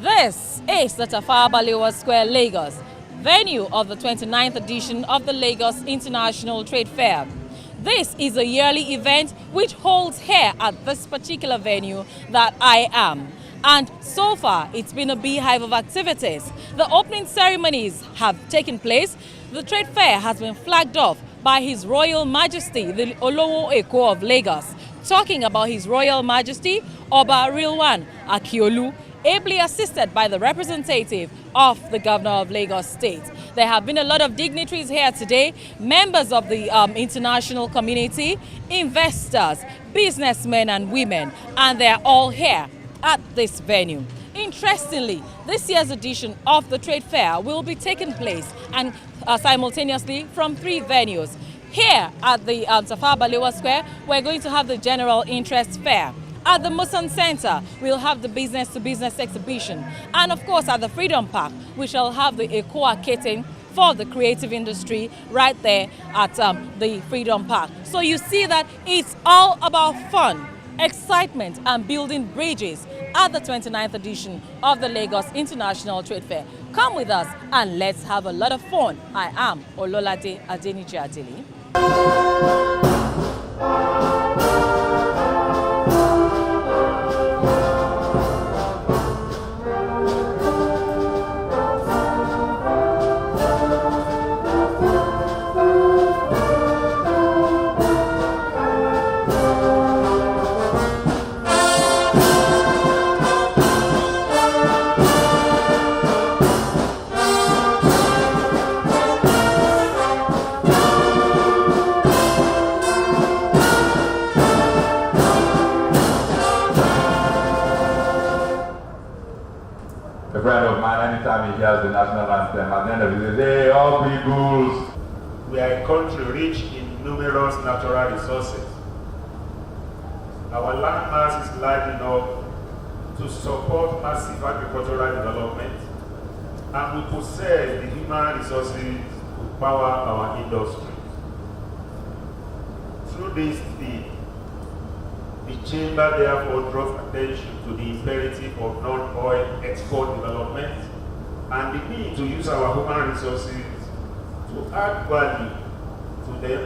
This is the Tafawa Balewa Square, Lagos, venue of the 29th edition of the Lagos International Trade Fair. This is a yearly event which holds here at this particular venue that I am. And so far, it's been a beehive of activities. The opening ceremonies have taken place. The trade fair has been flagged off by His Royal Majesty, the Olowo Eko of Lagos, talking about His Royal Majesty, Oba Rilwan Akiolu, ably assisted by the representative of the Governor of Lagos State. There have been a lot of dignitaries here today, members of the international community, investors, businessmen and women, and they're all here at this venue. Interestingly, this year's edition of the trade fair will be taking place and simultaneously from 3 venues. Here at the Tafawa Balewa Square, we're going to have the General Interest Fair. At the Musan Center, we'll have the business-to-business exhibition. And of course, at the Freedom Park, we shall have the Ekoa Kitten for the creative industry right there at the Freedom Park. So you see that it's all about fun, excitement, and building bridges at the 29th edition of the Lagos International Trade Fair. Come with us and let's have a lot of fun. I am Ololade Adeniji Adeli. A friend of mine, anytime he hears the national anthem, at the end of the day, all peoples. We are a country rich in numerous natural resources. Our land mass is large enough to support massive agricultural development, and we possess the human resources to power our industry. Through this theme, the Chamber therefore draws attention to the imperative of non-oil export development and the need to use our human resources to add value to them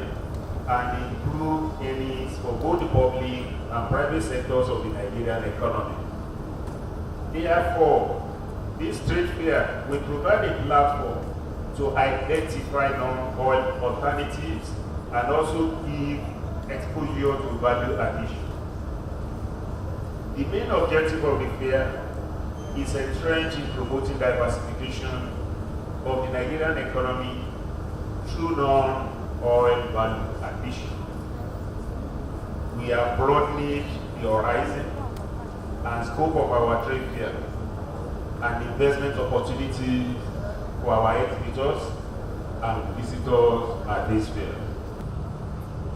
and improve earnings for both the public and private sectors of the Nigerian economy. Therefore, this trade fair will provide a platform to identify non-oil alternatives and also give exposure to value addition. The main objective of the fair is entrenched in promoting diversification of the Nigerian economy through non-oil value addition. We are broadening the horizon and scope of our trade fair and investment opportunities for our exhibitors and visitors at this fair.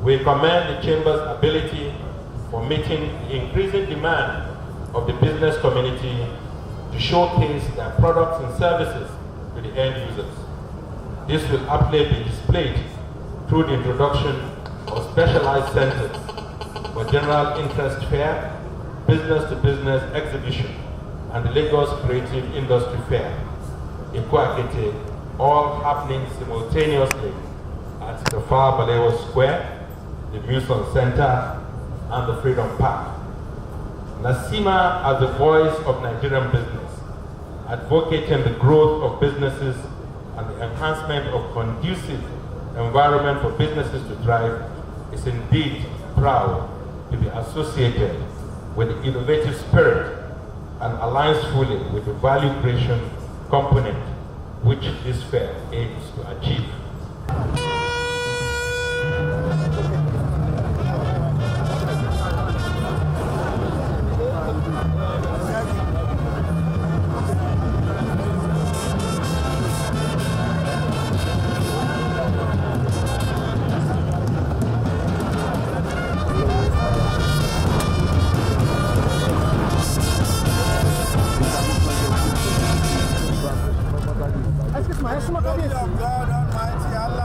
We commend the Chamber's ability for meeting the increasing demand of the business community to showcase their products and services to the end users. This will aptly be displayed through the introduction of specialized centers for general interest fair, business-to-business exhibition, and the Lagos Creative Industry Fair, Eko, all happening simultaneously at the Tafawa Balewa Square, the Musan Center, and the Freedom Park. Nasima, as the voice of Nigerian business, advocating the growth of businesses and the enhancement of conducive environment for businesses to thrive, is indeed proud to be associated with the innovative spirit and aligns fully with the value creation component which this fair aims to achieve.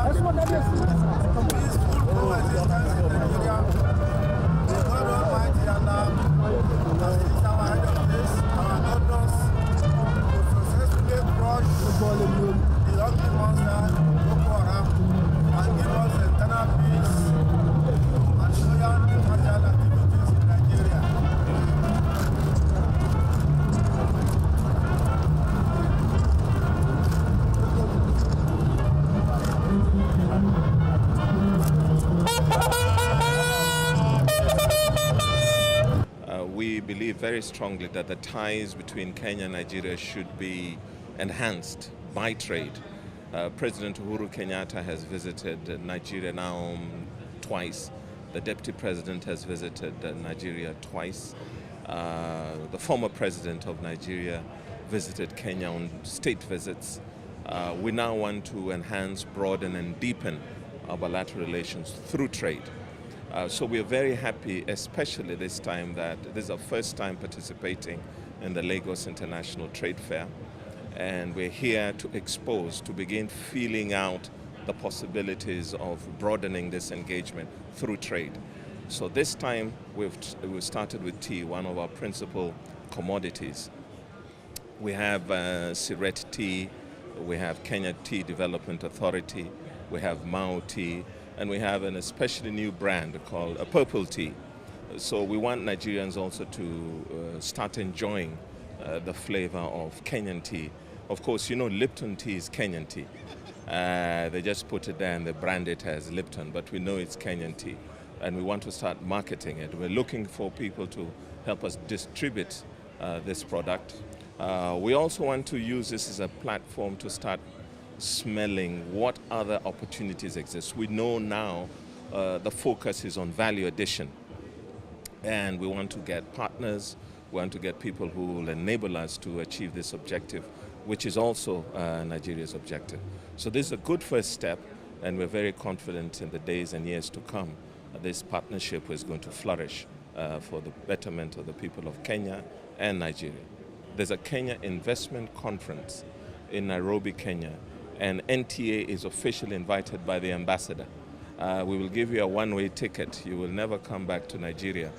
Est-ce que very strongly that the ties between Kenya and Nigeria should be enhanced by trade. President Uhuru Kenyatta has visited Nigeria now twice. The Deputy President has visited Nigeria twice. The former President of Nigeria visited Kenya on state visits. We now want to enhance, broaden and deepen our bilateral relations through trade. So we are very happy, especially this time, that this is our first time participating in the Lagos International Trade Fair. And we're here to expose, to begin feeling out the possibilities of broadening this engagement through trade. So this time we've started with tea, one of our principal commodities. We have Siret Tea, we have Kenya Tea Development Authority, we have Mao Tea, and we have an especially new brand called Purple Tea. So we want Nigerians also to start enjoying the flavor of Kenyan tea. Of course, you know Lipton tea is Kenyan tea. They just put it there and they brand it as Lipton, but we know it's Kenyan tea. And we want to start marketing it. We're looking for people to help us distribute this product. We also want to use this as a platform to start smelling what other opportunities exist. We know now the focus is on value addition. And we want to get partners, we want to get people who will enable us to achieve this objective, which is also Nigeria's objective. So this is a good first step, and we're very confident in the days and years to come this partnership is going to flourish for the betterment of the people of Kenya and Nigeria. There's a Kenya Investment Conference in Nairobi, Kenya, and NTA is officially invited by the ambassador. We will give you a one-way ticket. You will never come back to Nigeria.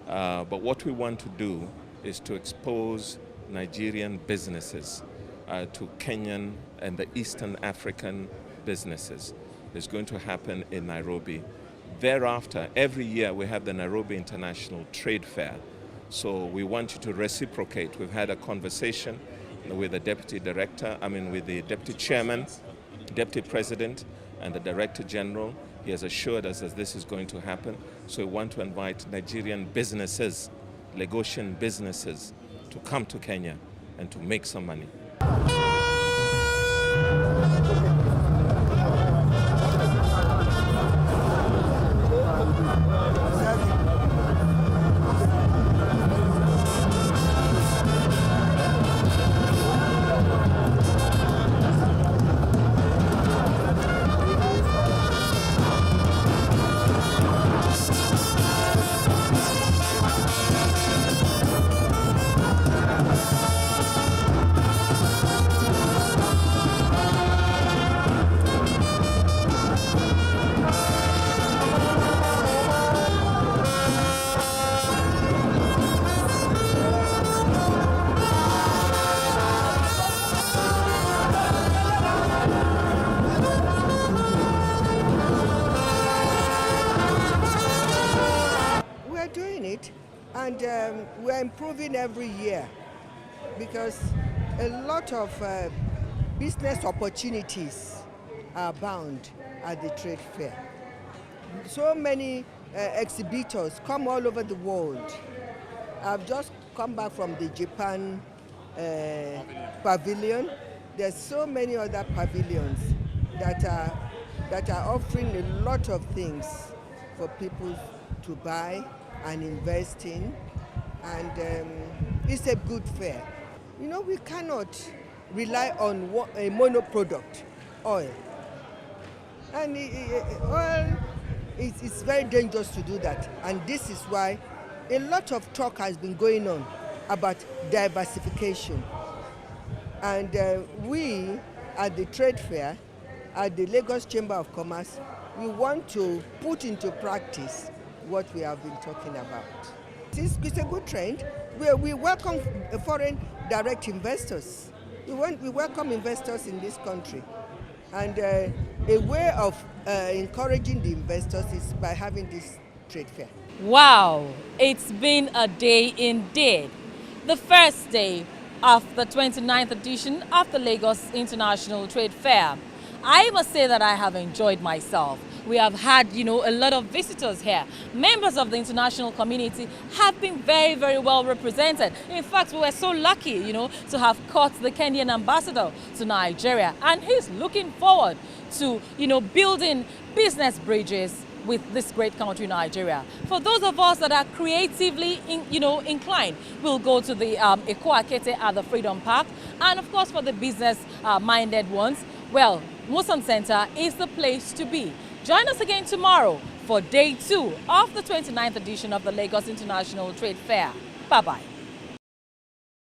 But what we want to do is to expose Nigerian businesses to Kenyan and the Eastern African businesses. It's going to happen in Nairobi. Thereafter, every year we have the Nairobi International Trade Fair. So we want you to reciprocate. We've had a conversation with the with the deputy chairman, deputy president, and the director general. He has assured us that this is going to happen. So we want to invite Nigerian businesses, Lagosian businesses, to come to Kenya and to make some money. And we're improving every year because a lot of business opportunities are bound at the trade fair. So many exhibitors come all over the world. I've just come back from the Japan pavilion. There's so many other pavilions that are offering a lot of things for people to buy and invest in, and it's a good fair. You know, we cannot rely on a monoproduct, oil. And oil, it's very dangerous to do that. And this is why a lot of talk has been going on about diversification. And we, at the trade fair, at the Lagos Chamber of Commerce, we want to put into practice what we have been talking about. It's a good trend. We welcome foreign direct investors. We welcome investors in this country. And a way of encouraging the investors is by having this trade fair. Wow, it's been a day indeed. The first day of the 29th edition of the Lagos International Trade Fair. I must say that I have enjoyed myself. We have had, a lot of visitors here. Members of the international community have been very, very well represented. In fact, we were so lucky, to have caught the Kenyan ambassador to Nigeria, and he's looking forward to, building business bridges with this great country, Nigeria. For those of us that are creatively, inclined, we'll go to the Eko Akete at the Freedom Park. And of course, for the business-minded ones, well, Musam Center is the place to be. Join us again tomorrow for day 2 of the 29th edition of the Lagos International Trade Fair. Bye-bye.